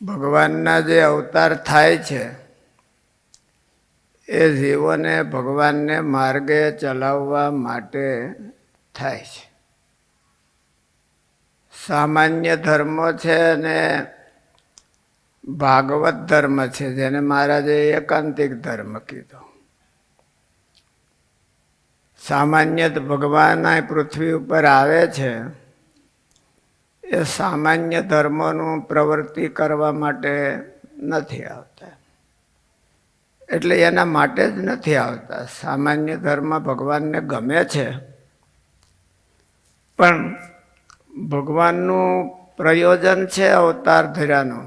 ભગવાનના જે અવતાર થાય છે એ જીવોને ભગવાનને માર્ગે ચલાવવા માટે થાય છે. સામાન્ય ધર્મો છે અને ભાગવત ધર્મ છે, જેને મહારાજે એકાંતિક ધર્મ કીધો. સામાન્ય ભગવાન આ પૃથ્વી ઉપર આવે છે એ સામાન્ય ધર્મોનું પ્રવૃત્તિ કરવા માટે નથી આવતા, એટલે એના માટે જ નથી આવતા. સામાન્ય ધર્મ ભગવાનને ગમે છે, પણ ભગવાનનું પ્રયોજન છે અવતાર ધર્યાનું,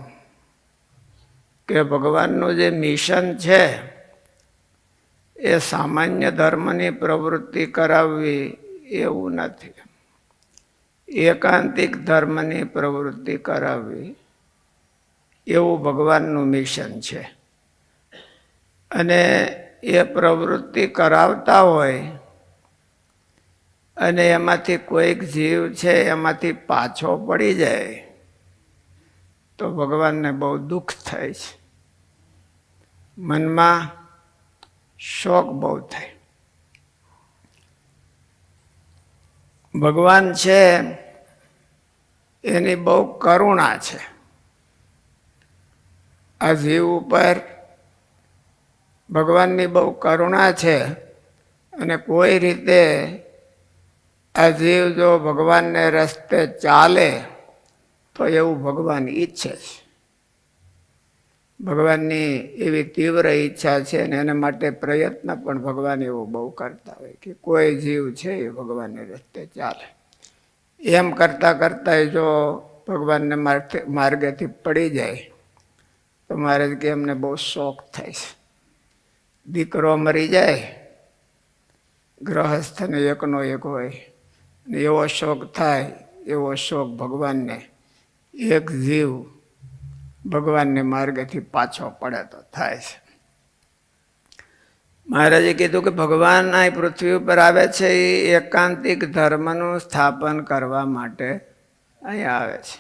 કે ભગવાનનું જે મિશન છે એ સામાન્ય ધર્મની પ્રવૃત્તિ કરાવવી એવું નથી. એકાંતિક ધર્મની પ્રવૃત્તિ કરાવવી એવું ભગવાનનું મિશન છે. અને એ પ્રવૃત્તિ કરાવતા હોય અને એમાંથી કોઈક જીવ છે એમાંથી પાછો પડી જાય તો ભગવાનને બહુ દુઃખ થાય છે, મનમાં શોક બહુ થાય. ભગવાન છે એની બહુ કરુણા છે આ જીવ ઉપર. ભગવાનની બહુ કરુણા છે અને કોઈ રીતે આ જીવ જો ભગવાનને રસ્તે ચાલે તો એવું ભગવાન ઈચ્છે છે. ભગવાનની એવી તીવ્ર ઈચ્છા છે અને એના માટે પ્રયત્ન પણ ભગવાન એવું બહુ કરતા હોય કે કોઈ જીવ છે એ ભગવાનને રસ્તે ચાલે. એમ કરતા કરતા જો ભગવાનને માર્ગેથી પડી જાય તો મહારાજ કે એમને બહુ શોક થાય છે. દીકરો મરી જાય, ગ્રહસ્થને એકનો એક હોય, એવો શોક થાય, એવો શોક ભગવાનને એક જીવ ભગવાનને માર્ગેથી પાછો પડે તો થાય છે. મહારાજે કીધું કે ભગવાન આ પૃથ્વી ઉપર આવે છે એ એકાંતિક ધર્મનું સ્થાપન કરવા માટે અહીંયા આવે છે.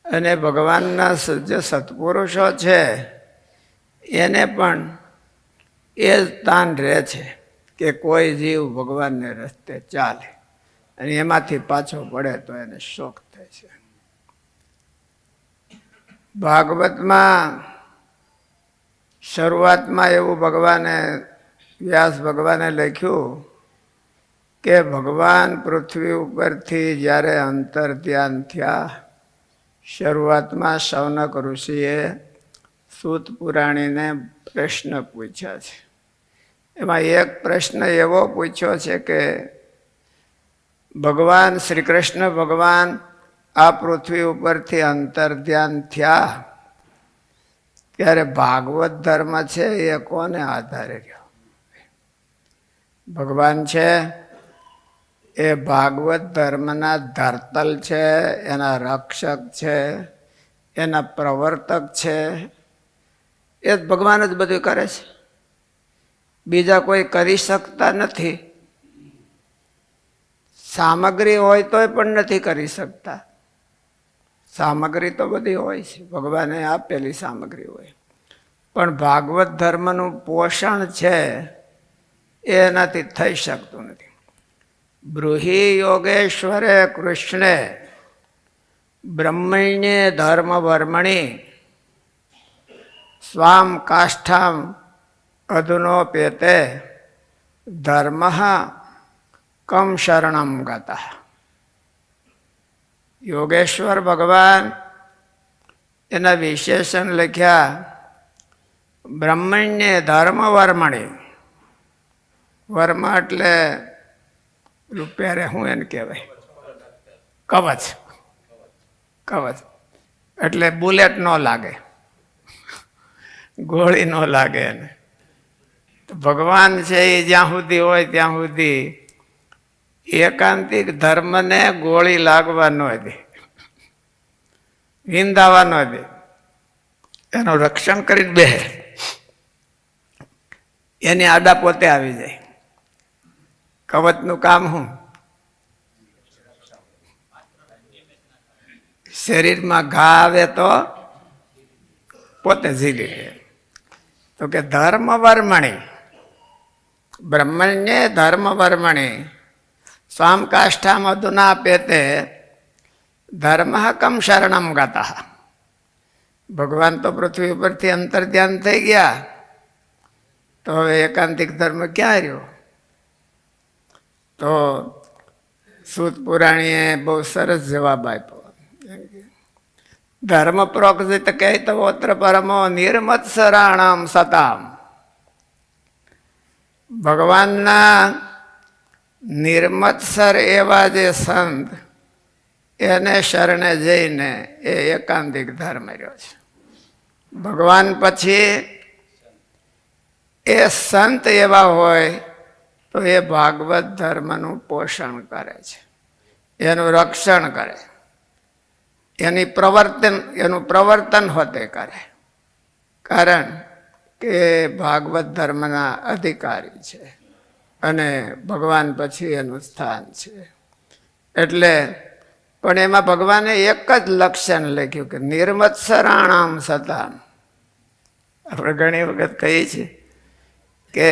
અને ભગવાનના જે સત્પુરુષો છે એને પણ એ જ તાન રહે છે કે કોઈ જીવ ભગવાનને રસ્તે ચાલે અને એમાંથી પાછો પડે તો એને શોક થાય છે. ભાગવતમાં શરૂઆતમાં એવું ભગવાને વ્યાસ ભગવાને લખ્યું કે ભગવાન પૃથ્વી ઉપરથી જ્યારે અંતર ધ્યાન થયા, શરૂઆતમાં શૌનક ઋષિએ સૂત પુરાણીને પ્રશ્ન પૂછ્યા છે. એમાં એક પ્રશ્ન એવો પૂછ્યો છે કે ભગવાન શ્રી કૃષ્ણ ભગવાન આ પૃથ્વી ઉપરથી અંતર ધ્યાન થયા ત્યારે ભાગવત ધર્મ છે એ કોને આધારે રહ્યો? ભગવાન છે એ ભાગવત ધર્મના ધરતલ છે, એના રક્ષક છે, એના પ્રવર્તક છે. એ ભગવાન જ બધું કરે છે, બીજા કોઈ કરી શકતા નથી. સામગ્રી હોય તોય પણ નથી કરી શકતા. સામગ્રી તો બધી હોય છે, ભગવાને આપેલી સામગ્રી હોય, પણ ભાગવત ધર્મનું પોષણ છે એ એનાથી થઈ શકતું નથી. બ્રૂહી યોગેશ્વરે કૃષ્ણે બ્રહ્મણ્યે ધર્મ વર્મણી સ્વામ કાષ્ઠામ અધુનોપેતે ધર્મ કમ શરણમ ગતા. યોગેશ્વર ભગવાન એના વિશેષણ લખ્યા, બ્રહ્મણ્ય ધર્મ વર્મણી. વર્મ એટલે રૂપિયારે શું એને કહેવાય? કવચ. કવચ એટલે બુલેટ ન લાગે, ગોળી ન લાગે એને. તો ભગવાન છે એ જ્યાં સુધી હોય ત્યાં સુધી એકાંતિક ધર્મને ગોળી લાગવા ન દે, વિંધાવા ન દે, એનું રક્ષણ કરી દે. એની આડા પોતે આવી જાય. કવચનું કામ શું? શરીરમાં ઘા આવે તો પોતે ઝીલી લે. તો કે ધર્મ વર્મણી, બ્રહ્મણ્ય ધર્મ વર્મણી સ્વામ કાષ્ઠામ અધુના પેતે ધર્મ કમ શરણમ ગતા. ભગવાન તો પૃથ્વી ઉપરથી અંતર્ધ્યાન થઈ ગયા, તો હવે એકાંતિક ધર્મ ક્યાં રહ્યો? તો સૂત પુરાણીએ બહુ સરસ જવાબ આપ્યો. ધર્મ પ્રોક્ષિત કૈતવોત્ર પરમો નિર્મત્સરાણામ સતામ. ભગવાનના નિર્મત્સર એવા જે સંત, એને શરણે જઈને એ એકાંતિક ધર્મ રહ્યો છે. ભગવાન પછી એ સંત એવા હોય તો એ ભાગવત ધર્મનું પોષણ કરે છે, એનું રક્ષણ કરે, એનું પ્રવર્તન હોતે કરે. કારણ કે ભાગવત ધર્મના અધિકારી છે અને ભગવાન પછી એનું સ્થાન છે. એટલે પણ એમાં ભગવાને એક જ લક્ષણ લખ્યું કે નિર્મત્સરાણામ સતામ. આપણે ઘણી વખત કહીએ છીએ કે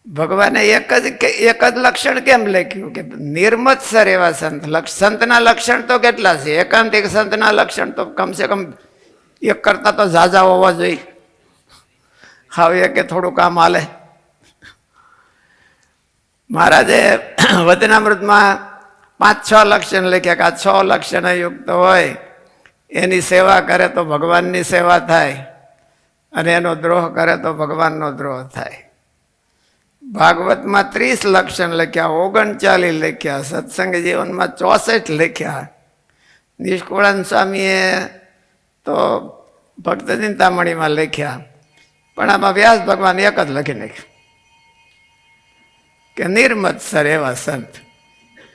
ભગવાને એક જ લક્ષણ કેમ લખ્યું કે નિર્મત્સર એવા સંત. સંતના લક્ષણ તો કેટલા છે? એકાંતિક સંતના લક્ષણ તો કમસે કમ એક કરતા તો ઝાઝા હોવા જોઈએ. હવે કે થોડું કામ હાલે. મહારાજે વચનામૃતમાં 5-6 લક્ષણ લખ્યા કે આ 6 લક્ષણ યુક્ત હોય એની સેવા કરે તો ભગવાનની સેવા થાય, અને એનો દ્રોહ કરે તો ભગવાનનો દ્રોહ થાય. ભાગવતમાં 30 લક્ષણ લખ્યા, 39 લખ્યા, સત્સંગ જીવનમાં 64 લખ્યા. નિષ્કુળાનંદ સ્વામીએ તો ભક્ત ચિંતામણીમાં લખ્યા. પણ આમાં વ્યાસ ભગવાન એક જ લખી નાખ્યું કે નિર્મત્સર એવા સંત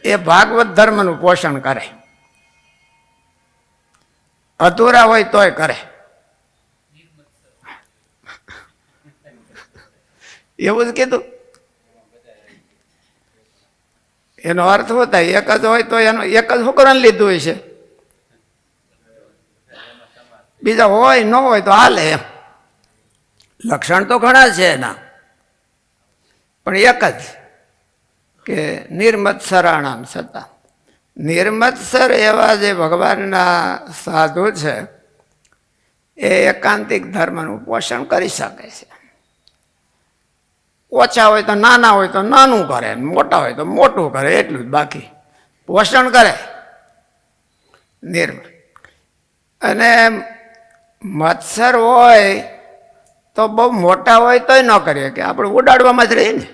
એ ભાગવત ધર્મનું પોષણ કરે, અધૂરા હોય તોય કરે. એવું જ કીધું. એનો અર્થ શું થાય? એક જ હોય તો એનો એક જ હુકરાન લીધું હોય છે, બીજા હોય ન હોય તો હાલે એમ. લક્ષણ તો ઘણા છે એના, પણ એક જ કે નિર્મત્સરાણામ સતા. નિર્મત્સર એવા જે ભગવાનના સાધુ છે એ એકાંતિક ધર્મનું પોષણ કરી શકે છે. ઓછા હોય તો નાના હોય તો નાનું કરે, મોટા હોય તો મોટું કરે, એટલું જ. બાકી પોષણ કરે નિર્મળ. અને મત્સર હોય તો બહુ મોટા હોય તોય ન કરીએ કે આપણે ઉડાડવામાં જ રહીએ ને.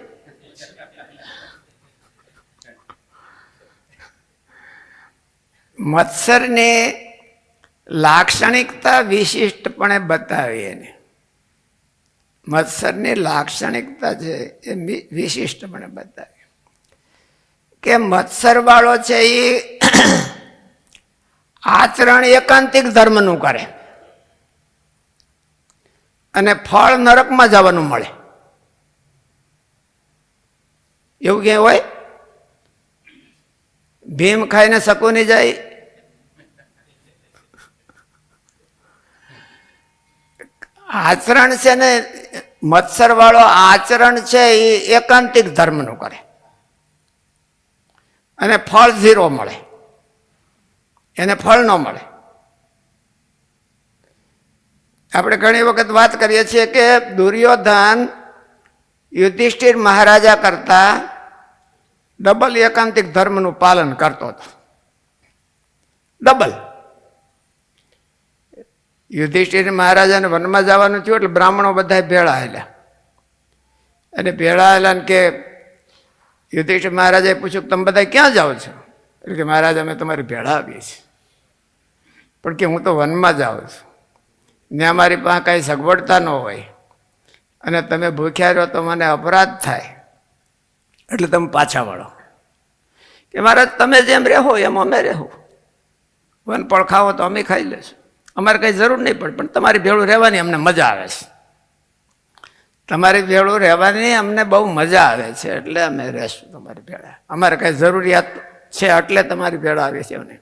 મત્સરની લાક્ષણિકતા વિશિષ્ટપણે બતાવી. એને મત્સરની લાક્ષણિકતા છે એ વિશિષ્ટપણે બતાવી કે મત્સર વાળો છે એ આચરણ એકાંતિક ધર્મનું કરે અને ફળ નરકમાં જવાનું મળે. એવું ક્યાંય હોય? ભીમ ખાઈને શકુની જાય? આચરણ છે ને, મત્સર વાળો આચરણ છે એ એકાંતિક ધર્મનું કરે અને ફળ 0 મળે, એને ફળ ન મળે. આપણે ઘણી વખત વાત કરીએ છીએ કે દુર્યોધન યુધિષ્ઠિર મહારાજા કરતા ડબલ એકાંતિક ધર્મનું પાલન કરતો હતો. ડબલ. યુધિષ્ઠિર મહારાજાને વનમાં જવાનું થયું એટલે બ્રાહ્મણો બધા ભેળા આવેલા. અને ભેળા આવેલા ને કે યુધિષ્ઠિર મહારાજાએ પૂછ્યું કે તમે બધા ક્યાં જાઓ છો? એટલે કે મહારાજ અમે તમારી ભેળા આવીએ છીએ, પણ કે હું તો વનમાં જાઉં છું, ત્યાં મારી પાસે કાંઈ સગવડતા ન હોય અને તમે ભૂખ્યા રહો તો મને અપરાધ થાય, એટલે તમે પાછા વળો. કે મહારાજ તમે જેમ રહો એમ અમે રહેવું, વનફળ ખાવો તો અમે ખાઈ લેશું, અમારે કંઈ જરૂર નહીં પડે, પણ તમારી ભેળું રહેવાની અમને મજા આવે છે. તમારી ભેળું રહેવાની અમને બહુ મજા આવે છે એટલે અમે રહેશું તમારી ભેળા. અમારે કંઈ જરૂરિયાત છે એટલે તમારી ભેળા આવે છે. એમને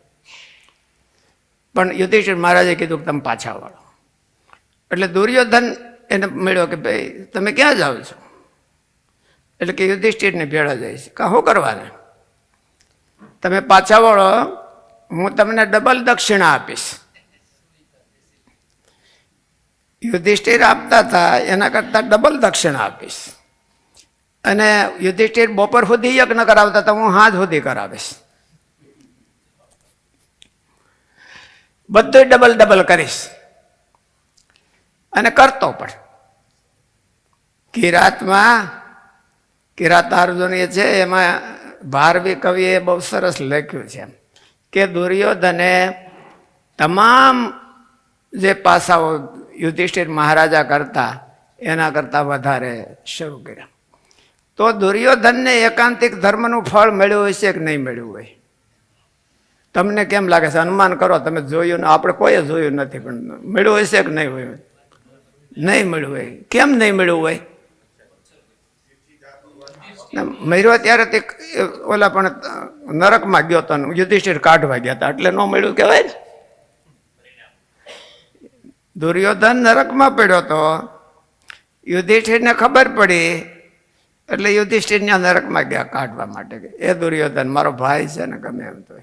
પણ યુધિષ્ઠિર મહારાજે કીધું કે તમે પાછા વળો. એટલે દુર્યોધન એને મળ્યો કે ભાઈ તમે ક્યાં જાઓ છો? એટલે કે યુધિષ્ઠિરને ભેળા જાય છે. કે શું કરવાને? તમે પાછા વળો, હું તમને ડબલ દક્ષિણા આપીશ. યુધિષ્ઠિર આપતા હતા એના કરતા ડબલ દક્ષિણા આપીશ. અને યુધિષ્ઠિર બપોર સુધી યજ્ઞ કરાવતા હતા, હું સાંજ સુધી કરાવીશ. બધું ડબલ ડબલ કરીશ અને કરતો પણ. કિરાતાર્જુનીય છે, એમાં ભારવી કવિએ બહુ સરસ લખ્યું છે કે દુર્યોધને તમામ જે પાસાઓ યુધિષ્ઠિર મહારાજા કરતા એના કરતા વધારે શરૂ કર્યા. તો દુર્યોધનને એકાંતિક ધર્મનું ફળ મળ્યું હશે કે નહીં મળ્યું હોય? તમને કેમ લાગે છે? અનુમાન કરો. તમે જોયું ને, આપણે કોઈએ જોયું નથી, પણ મળ્યું હશે કે નહીં હોય? નહીં મળ્યું હોય. કેમ નહીં મળ્યું હોય? મર્યો ત્યારે તે ઓલા પણ નરકમાં ગયો હતો, યુધિષ્ઠિર કાઢવા ગયા હતા, એટલે ન મળ્યું કહેવાય ને. દુર્યોધન નરકમાં પડ્યો હતો, યુધિષ્ઠિરને ખબર પડી એટલે યુધિષ્ઠિરને નરકમાં ગયા કાઢવા માટે. એ દુર્યોધન મારો ભાઈ છે ને, ગમે એમ તો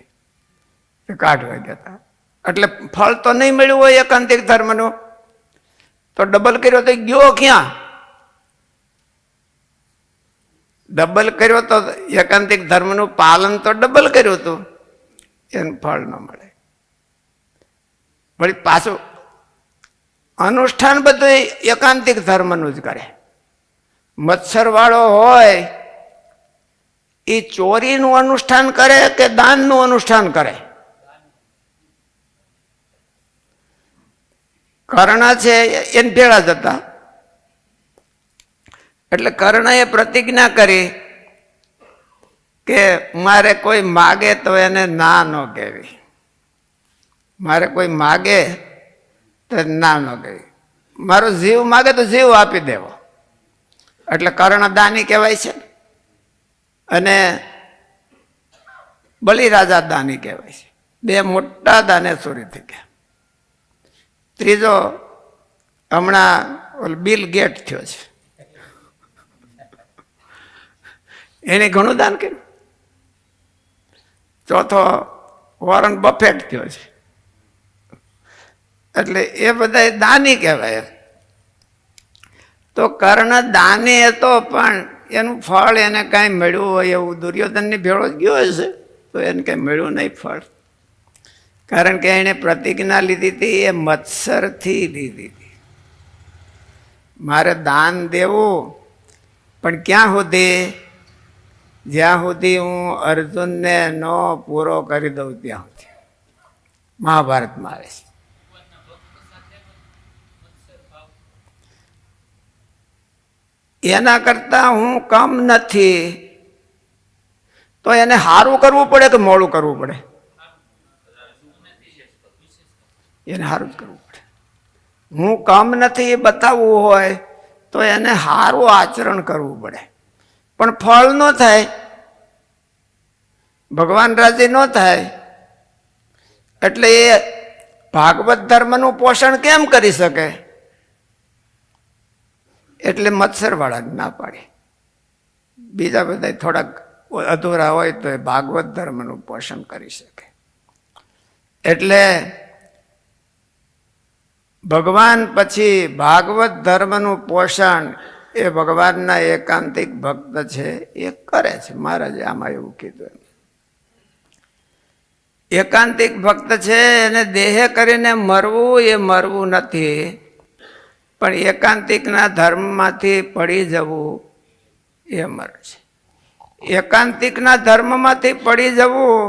કાઢવા ગયા હતા. એટલે ફળ તો નહીં મળ્યું હોય એકાંતિક ધર્મનું, તો ડબલ કર્યો તો ગયો ક્યાં? ડબલ કર્યો તો એકાંતિક ધર્મનું પાલન તો ડબલ કર્યું હતું, એનું ફળ ન મળે. વળી પાછું અનુષ્ઠાન બધું એકાંતિક ધર્મનું જ કરે. મત્સર વાળો હોય એ ચોરીનું અનુષ્ઠાન કરે કે દાનનું અનુષ્ઠાન કરે? કર્ણ છે એને ભેળા જતા, એટલે કર્ણએ પ્રતિજ્ઞા કરી કે મારે કોઈ માગે તો એને ના ન કહેવી, મારે કોઈ માગે તો ના ન કહેવી, મારો જીવ માગે તો જીવ આપી દેવો. એટલે કર્ણ દાની કહેવાય છે, અને બલિરાજા દાની કહેવાય છે. બે મોટા દાનેશ્વરી થઈ ગયા. ત્રીજો હમણાં બિલ ગેટ થયો છે, એને ઘણું દાન કર્યું. ચોથો વોરન બફેટ થયો છે. એટલે એ બધા દાની કહેવાય. તો કર્ણ દાની હતો, પણ એનું ફળ એને કાંઈ મળ્યું હોય એવું દુર્યોધનની ભેળો જ ગયો હશે, તો એને કંઈ મળ્યું નહીં ફળ. કારણ કે એણે પ્રતિજ્ઞા લીધી હતી એ મત્સરથી લીધી હતી. મારે દાન દેવું, પણ ક્યાં સુધી? જ્યાં સુધી હું અર્જુનને ન પૂરો કરી દઉં ત્યાં સુધી. મહાભારતમાં આવે છે. એના કરતા હું કમ નથી, તો એને સારું કરવું પડે કે મોડું કરવું પડે? એને સારું જ કરવું પડે. હું કમ નથી એ બતાવવું હોય તો એને સારું આચરણ કરવું પડે. પણ ફળ ન થાય, ભગવાન રાજી ન થાય, એટલે એ ભાગવત ધર્મનું પોષણ કેમ કરી શકે? એટલે મત્સર વાળા ના પાડે. બીજા બધા થોડાક અધૂરા હોય તો એ ભાગવત ધર્મનું પોષણ કરી શકે. એટલે ભગવાન પછી ભાગવત ધર્મનું પોષણ એ ભગવાનના એકાંતિક ભક્ત છે એ કરે છે. મહારાજે આમાં એવું કીધું. એકાંતિક ભક્ત છે એને દેહ કરીને મરવું એ મરવું નથી, પણ એકાંતિકના ધર્મમાંથી પડી જવું એ મરે છે. એકાંતિકના ધર્મમાંથી પડી જવું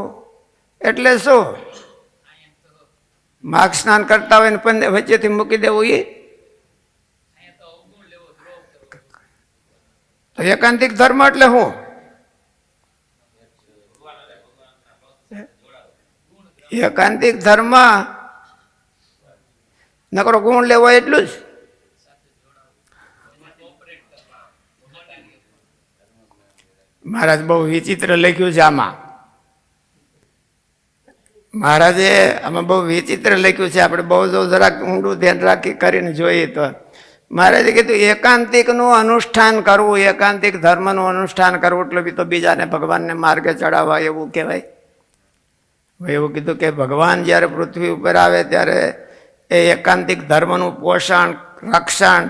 એટલે શું? માર્ગ સ્નાન કરતા હોય ને પણ વચ્ચેથી મૂકી દેવું એ તો એકાંતિક ધર્મ એટલે શું? એકાંતિક ધર્મ નકરો ગુણ લેવો એટલું જ. મહારાજ બહુ વિચિત્ર લખ્યું છે આમાં. મહારાજે આમાં બહુ વિચિત્ર લખ્યું છે, આપણે બહુ જો જરાક ઊંડું ધ્યાન રાખી કરીને જોઈએ તો મહારાજે કીધું એકાંતિકનું અનુષ્ઠાન કરવું, એકાંતિક ધર્મનું અનુષ્ઠાન કરવું એટલે બી તો બીજાને ભગવાનને માર્ગે ચડાવવા એવું કહેવાય. એવું કીધું કે ભગવાન જ્યારે પૃથ્વી ઉપર આવે ત્યારે એ એકાંતિક ધર્મનું પોષણ, રક્ષણ,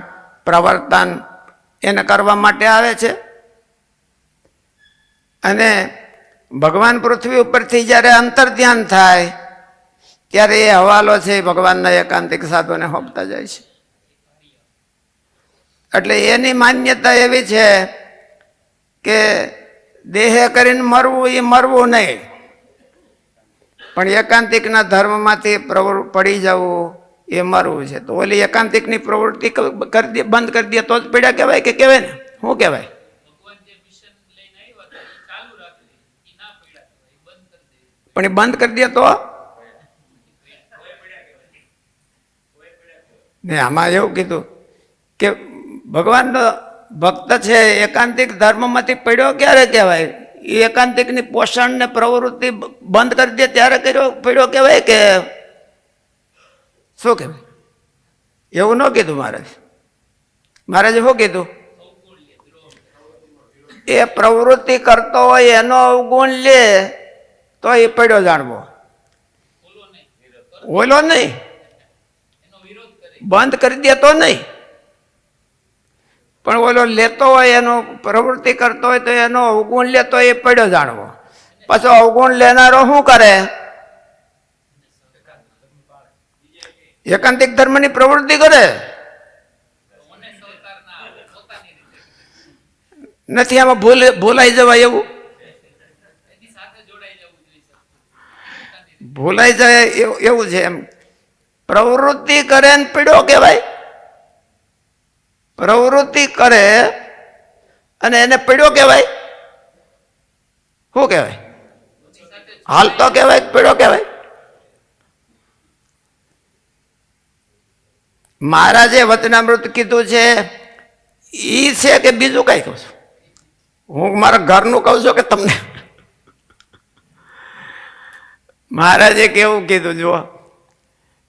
પ્રવર્તન એને કરવા માટે આવે છે. અને ભગવાન પૃથ્વી ઉપરથી જ્યારે અંતર ધ્યાન થાય ત્યારે એ હવાલો છે એ ભગવાનના એકાંતિક સાધુને સોંપતા જાય છે. એટલે એની માન્યતા એવી છે કે દેહે કરીને મરવું એ મરવું નહીં, પણ એકાંતિકના ધર્મમાંથી પડી જવું એ મરવું છે. તો ઓલી એકાંતિકની પ્રવૃત્તિ બંધ કરી દે તો જ પડ્યા કહેવાય કે કહેવાય ને? શું કહેવાય? પણ એ બંધ કરી દે તો ને આમાં એવું કીધું કે ભગવાનનો ભક્ત છે એકાંતિક ધર્મમાંથી પડ્યો ક્યારે કહેવાય? એ એકાંતિકની પોષણ ને પ્રવૃત્તિ બંધ કરી દે ત્યારે પડ્યો કહેવાય કે શું કહેવાય? એવું ન કીધું મહારાજે શું કીધું? એ પ્રવૃત્તિ કરતો હોય એનો અવગુણ લે તો એ પડ્યો જાણવો, ઓલો નહીં. બંધ કરી દે તો નહીં, પણ ઓલો લેતો હોય એનો પ્રવૃત્તિ કરતો હોય તો એનો અવગુણ લેતો એ પડ્યો જાણવો. પાછો અવગુણ લેનારો શું કરે? એકાંતિક ધર્મની પ્રવૃત્તિ કરે. નથી આમાં ભૂલાઈ જવાય એવું? ભૂલાઈ જાય એવું છે. એમ પ્રવૃત્તિ કરે ને પીડ્યો કહેવાય. પ્રવૃત્તિ કરે અને એને પીડ્યો કહેવાય. શું કહેવાય? હાલતો કહેવાય, પીડ્યો કહેવાય? મહારાજે વચનામૃત કીધું છે ઈ છે કે બીજું કઈ કહું છું? હું મારા ઘરનું કહું છું કે તમને? મહારાજે કેવું કીધું જુઓ,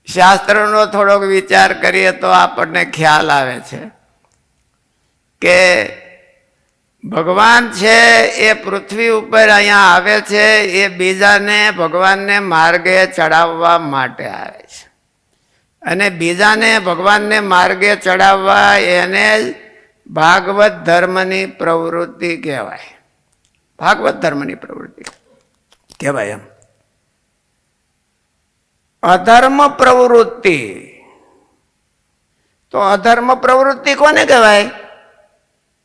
શાસ્ત્રનો થોડોક વિચાર કરીએ તો આપણને ખ્યાલ આવે છે કે ભગવાન છે એ પૃથ્વી ઉપર અહીંયા આવે છે એ બીજાને ભગવાનને માર્ગે ચડાવવા માટે આવે છે. અને બીજાને ભગવાનને માર્ગે ચડાવવા એને ભાગવત ધર્મની પ્રવૃત્તિ કહેવાય. ભાગવત ધર્મની પ્રવૃત્તિ કહેવાય. એમ અધર્મ પ્રવૃત્તિ તો અધર્મ પ્રવૃત્તિ કોને કહેવાય?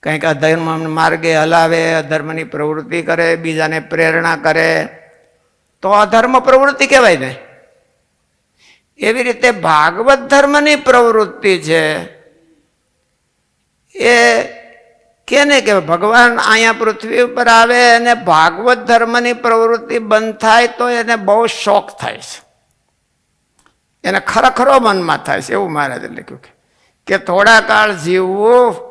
કંઈક અધર્મ માર્ગે હલાવે, અધર્મની પ્રવૃત્તિ કરે, બીજાને પ્રેરણા કરે તો અધર્મ પ્રવૃત્તિ કહેવાય ને. એવી રીતે ભાગવત ધર્મની પ્રવૃત્તિ છે એ કેને કહેવાય? ભગવાન અહીંયા પૃથ્વી ઉપર આવે અને ભાગવત ધર્મની પ્રવૃત્તિ બંધ થાય તો એને બહુ શોખ થાય છે, એને ખરેખરો મનમાં થાય છે. એવું મહારાજે લખ્યું કે થોડા કાળ જીવવું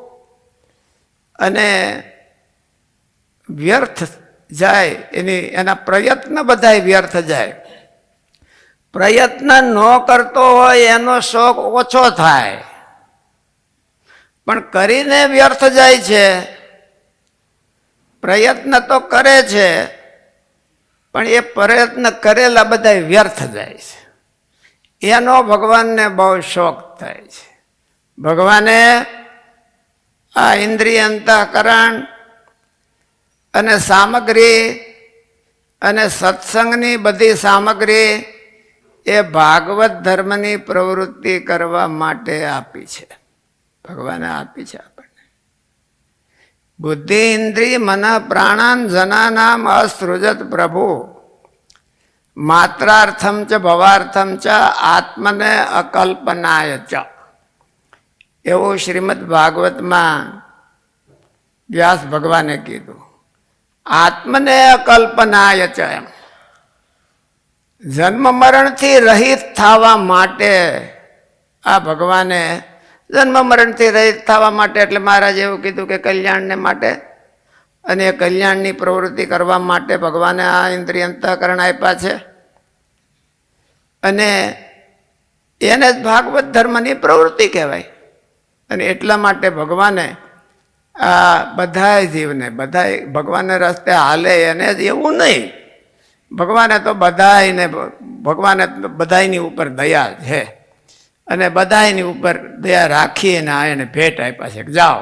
અને વ્યર્થ જાય, એના પ્રયત્ન બધા વ્યર્થ જાય. પ્રયત્ન ન કરતો હોય એનો શોખ ઓછો થાય, પણ કરીને વ્યર્થ જાય છે. પ્રયત્ન તો કરે છે પણ એ પ્રયત્ન કરેલા બધા વ્યર્થ જાય છે. એનો ભગવાનને બહુ શોખ થાય છે. ભગવાને આ ઇન્દ્રિય અંતઃકરણ અને સામગ્રી અને સત્સંગની બધી સામગ્રી એ ભાગવત ધર્મની પ્રવૃત્તિ કરવા માટે આપી છે. ભગવાને આપી છે આપણને. બુદ્ધિ ઇન્દ્રિય મન પ્રાણાન જનાનામ અસૃજત પ્રભુ માત્રાર્થમ ચ ભવાર્થમ ચ આત્મને અકલ્પનાય ચ. એવું શ્રીમદ ભાગવતમાં વ્યાસ ભગવાને કીધું. આત્મને અકલ્પનાય ચ. એમ જન્મ મરણથી રહિત થવા માટે આ ભગવાને જન્મ મરણથી રહિત થવા માટે, એટલે મહારાજે એવું કીધું કે કલ્યાણને માટે અને કલ્યાણની પ્રવૃત્તિ કરવા માટે ભગવાને આ ઇન્દ્રિય અંતઃકરણ આપ્યા છે. અને એને જ ભાગવત ધર્મની પ્રવૃત્તિ કહેવાય. અને એટલા માટે ભગવાને આ બધાય જીવને બધાય ભગવાનને રસ્તે હાલે એને જ એવું નહીં. ભગવાને તો ભગવાને તો બધાયની ઉપર દયા છે અને બધાયની ઉપર દયા રાખીને આ એને ભેટ આપ્યા છે કે જાઓ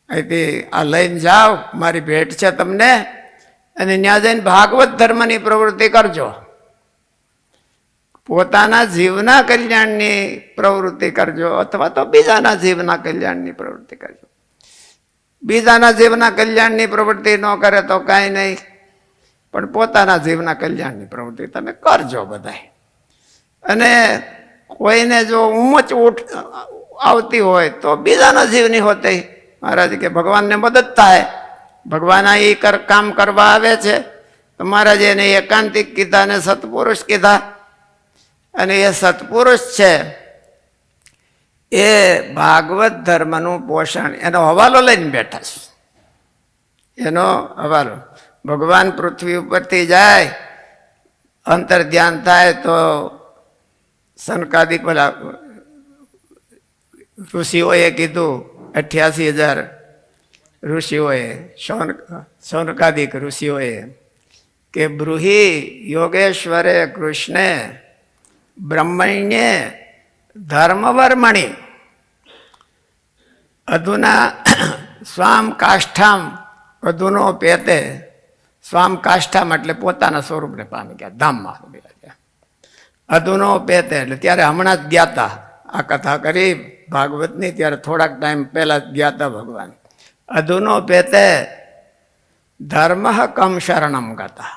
અહીંથી આ લઈને જાઓ, મારી ભેટ છે તમને, અને ત્યાં જઈને ભાગવત ધર્મની પ્રવૃત્તિ કરજો. પોતાના જીવના કલ્યાણની પ્રવૃત્તિ કરજો અથવા તો બીજાના જીવના કલ્યાણની પ્રવૃત્તિ કરજો. બીજાના જીવના કલ્યાણની પ્રવૃત્તિ ન કરે તો કાંઈ નહીં, પણ પોતાના જીવના કલ્યાણની પ્રવૃત્તિ તમે કરજો બધાય. અને કોઈને જો ઉમચ આવતી હોય તો બીજાના જીવની હોતી. મહારાજ કે ભગવાનને મદદ થાય, ભગવાન આ એ કામ કરવા આવે છે તો મહારાજ એને એકાંતિક કીધા અને સત્પુરુષ કીધા. અને એ સત્પુરુષ છે એ ભાગવત ધર્મનું પોષણ, એનો હવાલો લઈને બેઠા છે. એનો હવાલો ભગવાન પૃથ્વી ઉપરથી જાય, અંતર ધ્યાન થાય તો સનકાદિક પેલા ઋષિઓએ કીધું, 88,000 ઋષિઓએ, સૌનકાદિક ઋષિઓએ કે બ્રૂહી યોગેશ્વરે કૃષ્ણે બ્રહ્મણ્યે ધર્મવર્મણિ અધુના સ્વામ કાષ્ઠામ અધુનો પેતે. સ્વામ કાષ્ઠામ એટલે પોતાના સ્વરૂપને પામી ગયા, ધામમાં અધુનો પેતે એટલે ત્યારે હમણાં જ ગયા હતા. આ કથા કરી ભાગવતની ત્યારે થોડાક ટાઈમ પહેલા જ ગયા હતા ભગવાન. અધુનો પેતે ધર્મ કમ શરણમ ગાતા.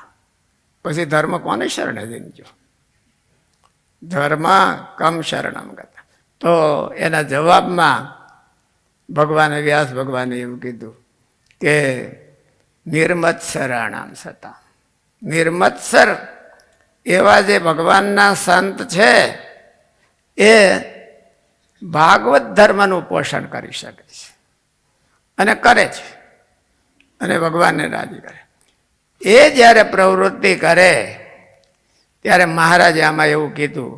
પછી ધર્મ કોને શરણે જઈને જો? ધર્મ કમ શરણમ ગાતા. તો એના જવાબમાં ભગવાને વ્યાસ ભગવાને એવું કીધું કે નિર્મત્સરાણામ સતા. નિર્મત્સર એવા જે ભગવાનના સંત છે એ ભાગવત ધર્મનું પોષણ કરી શકે છે અને કરે છે અને ભગવાનને રાજી કરે. એ જ્યારે પ્રવૃત્તિ કરે ત્યારે મહારાજે આમાં એવું કીધું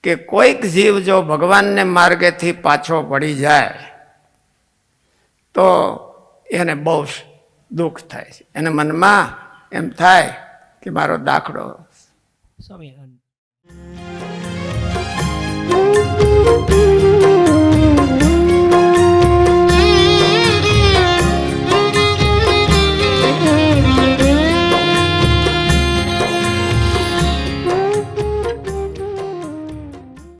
કે કોઈક જીવ જો ભગવાનને માર્ગેથી પાછો પડી જાય તો એને બહુ દુઃખ થાય છે. એને મનમાં એમ થાય કે મારો દાખલો સ્વામી